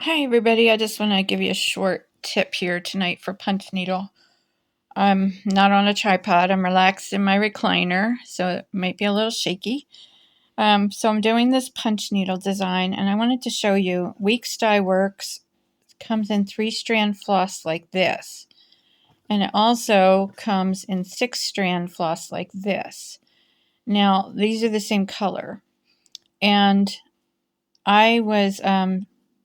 Hi everybody, I just want to give you a short tip here tonight for punch needle. I'm not on a tripod, I'm relaxed in my recliner, so it might be a little shaky. So I'm doing this punch needle design, and I wanted to show you Weeks Dye Works comes in 3-strand floss like this. And it also comes in 6-strand floss like this. Now, these are the same color. And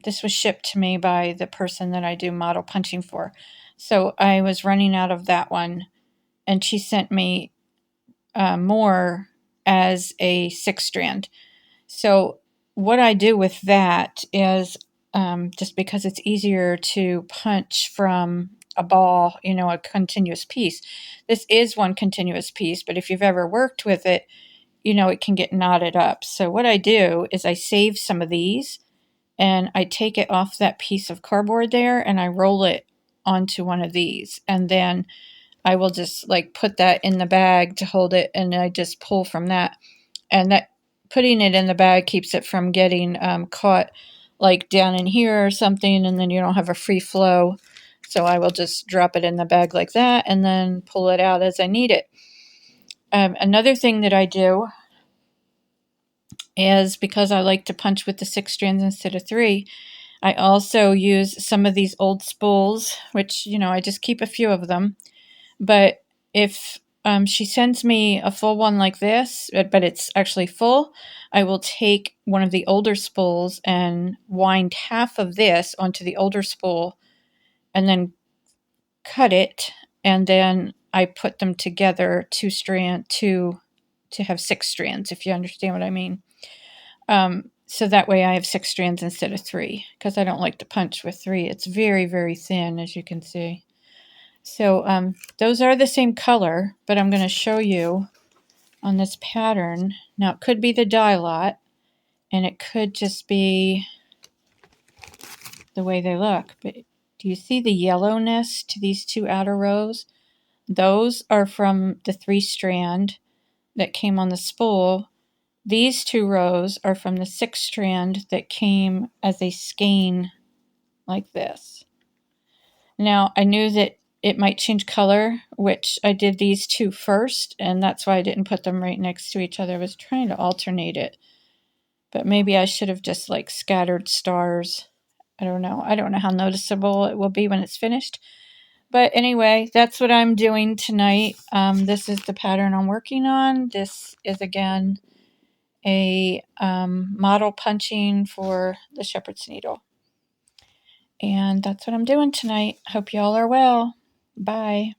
this was shipped to me by the person that I do model punching for. So I was running out of that one, and she sent me more as a 6-strand. So what I do with that is just because it's easier to punch from a ball, a continuous piece. This is one continuous piece, but if you've ever worked with it, it can get knotted up. So what I do is I save some of these, and I take it off that piece of cardboard there and I roll it onto one of these, and then I will just put that in the bag to hold it, and I just pull from that, and that putting it in the bag keeps it from getting caught down in here or something, and then you don't have a free flow. So I will just drop it in the bag like that and then pull it out as I need it. Another thing that I do is, because I like to punch with the 6 strands instead of 3, I also use some of these old spools, which, I just keep a few of them. But if she sends me a full one like this, but it's actually full, I will take one of the older spools and wind half of this onto the older spool and then cut it. And then I put them together to have 6 strands, if you understand what I mean. So that way I have 6 strands instead of 3, because I don't like to punch with 3. It's very, very thin, as you can see. So those are the same color, but I'm going to show you on this pattern. Now, it could be the dye lot, and it could just be the way they look. But do you see the yellowness to these 2 outer rows? Those are from the 3-strand that came on the spool. These 2 rows are from the 6-strand that came as a skein like this. Now, I knew that it might change color, which I did these 2 first, and that's why I didn't put them right next to each other. I was trying to alternate it, but maybe I should have just scattered stars. I don't know. I don't know how noticeable it will be when it's finished. But anyway, that's what I'm doing tonight. This is the pattern I'm working on. This is, again, a model punching for the shepherd's needle. And that's what I'm doing tonight. Hope y'all are well. Bye.